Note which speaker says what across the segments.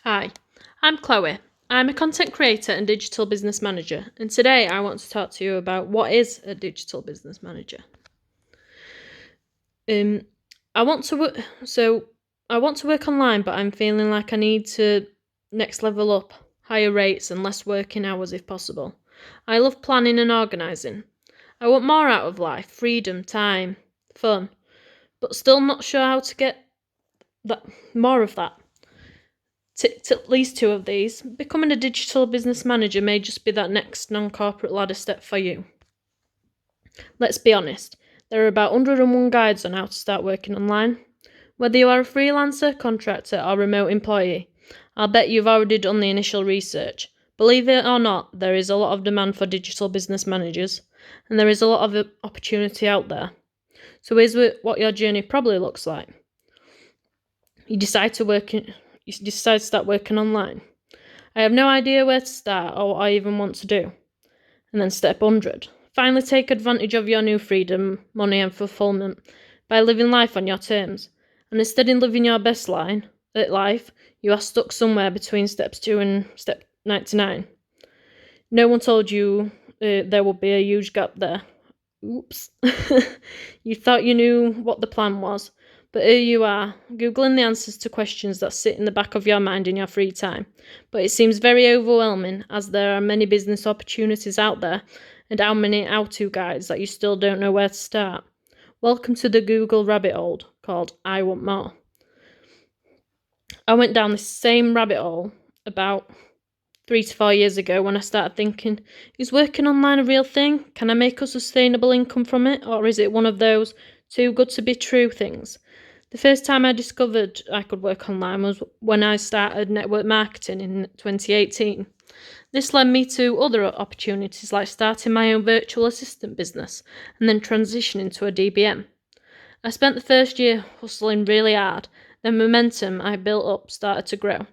Speaker 1: Hi, I'm Chloe. I'm a content creator and digital business manager, and today I want to talk to you about what is a digital business manager. Um, I want to work, I want to work online, but I'm feeling like I need to next level up, higher rates and less working hours if possible. I love planning and organising. I want more out of life, freedom, time, fun, but still not sure how to get that more of that. Ticked at least two of these, becoming a digital business manager may just be that next non-corporate ladder step for you. Let's be honest, there are about 101 guides on how to start working online. Whether you are a freelancer, contractor, or remote employee, I'll bet you've already done the initial research. Believe it or not, there is a lot of demand for digital business managers, and there is a lot of opportunity out there. So here's what your journey probably looks like. You decide to start working online. I have no idea where to start or what I even want to do. And then step 100. Finally take advantage of your new freedom, money and fulfillment by living life on your terms. And instead of living your best life, you are stuck somewhere between steps 2 and step 99. No one told you there would be a huge gap there. Oops. You thought you knew what the plan was, but here you are, Googling the answers to questions that sit in the back of your mind in your free time. But it seems very overwhelming, as there are many business opportunities out there, and how many how-to guides that you still don't know where to start. Welcome to the Google rabbit hole, called I Want More. I went down this same rabbit hole about 3 to 4 years ago when I started thinking, is working online a real thing? Can I make a sustainable income from it? Or is it one of those too good to be true things? The first time I discovered I could work online was when I started network marketing in 2018. This led me to other opportunities like starting my own virtual assistant business and then transitioning to a DBM. I spent the first year hustling really hard, the momentum I built up started to grow.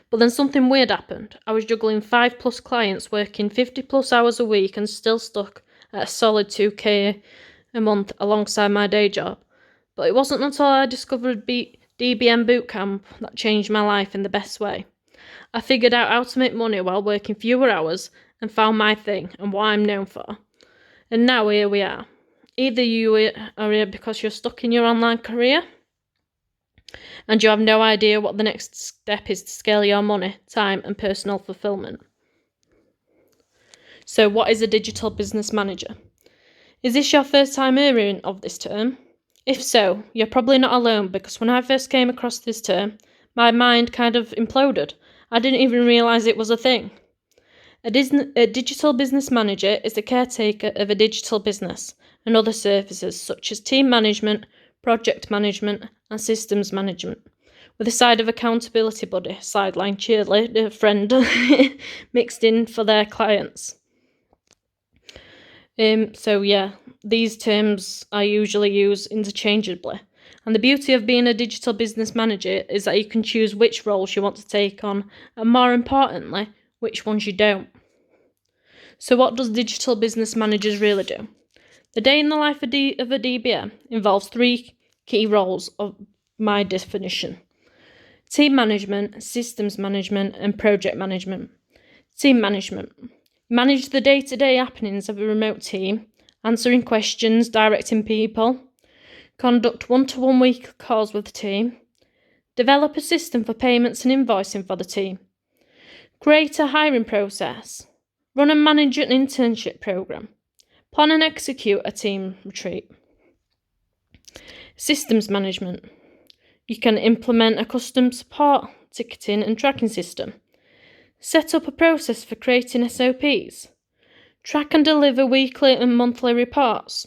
Speaker 1: But then something weird happened. I was juggling 5+ clients, working 50+ hours a week and still stuck at a solid 2k a month alongside my day job. But it wasn't until I discovered DBM Bootcamp that changed my life in the best way. I figured out how to make money while working fewer hours and found my thing and what I'm known for. And now here we are. Either you are here because you're stuck in your online career and you have no idea what the next step is to scale your money, time and personal fulfillment. So what is a digital business manager? Is this your first time hearing of this term? If so, you're probably not alone, because when I first came across this term, my mind kind of imploded. I didn't even realise it was a thing. A digital business manager is the caretaker of a digital business and other services such as team management, project management and systems management, with a side of accountability buddy, sideline cheerleader friend mixed in for their clients. These terms I usually use interchangeably. And the beauty of being a digital business manager is that you can choose which roles you want to take on, and more importantly, which ones you don't. So what does digital business managers really do? The day in the life of a DBM involves 3 key roles of my definition: team management, systems management, and project management. Team management. Manage the day-to-day happenings of a remote team, answering questions, directing people, conduct one-to-one weekly calls with the team, develop a system for payments and invoicing for the team, create a hiring process, run and manage an internship program, plan and execute a team retreat. Systems management. You can implement a custom support, ticketing and tracking system, set up a process for creating SOPs, track and deliver weekly and monthly reports,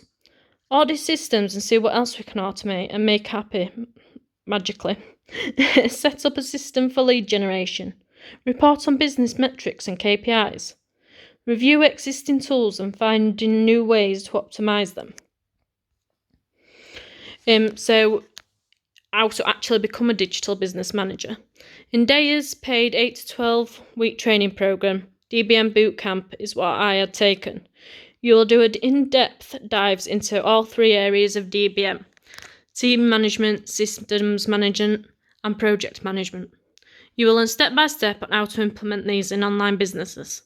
Speaker 1: audit systems and see what else we can automate and make happy magically, set up a system for lead generation, report on business metrics and KPIs, review existing tools and finding new ways to optimize them. So how to actually become a digital business manager. In Deya's paid 8 to 12 week training program, DBM Bootcamp is what I had taken. You will do in-depth dives into all 3 areas of DBM: team management, systems management, and project management. You will learn step by step on how to implement these in online businesses.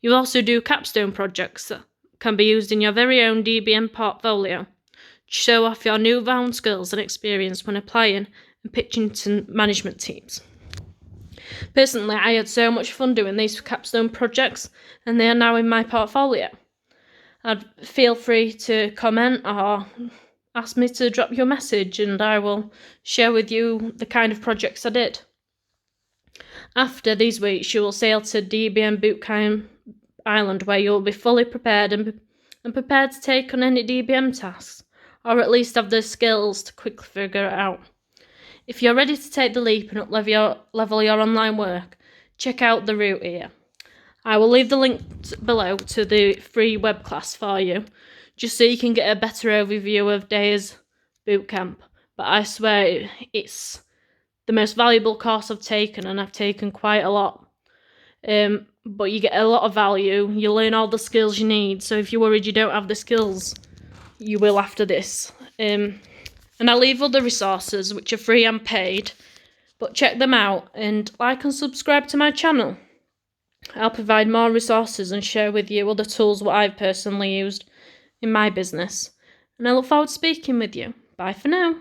Speaker 1: You also do capstone projects that can be used in your very own DBM portfolio to show off your newfound skills and experience when applying and pitching to management teams. Personally, I had so much fun doing these capstone projects, and they are now in my portfolio. Feel free to comment or ask me to drop you a message, and I will share with you the kind of projects I did. After these weeks, you will sail to DBM Bootcamp Island, where you will be fully prepared and prepared to take on any DBM tasks, or at least have the skills to quickly figure it out. If you're ready to take the leap and up-level your online work, check out the route here. I will leave the link below to the free web class for you, just so you can get a better overview of Deya's bootcamp. But I swear it's the most valuable course I've taken, and I've taken quite a lot. But you get a lot of value. You learn all the skills you need. So if you're worried you don't have the skills, you will after this. And I'll leave other resources which are free and paid, but check them out and like and subscribe to my channel. I'll provide more resources and share with you other tools what I've personally used in my business. And I look forward to speaking with you. Bye for now.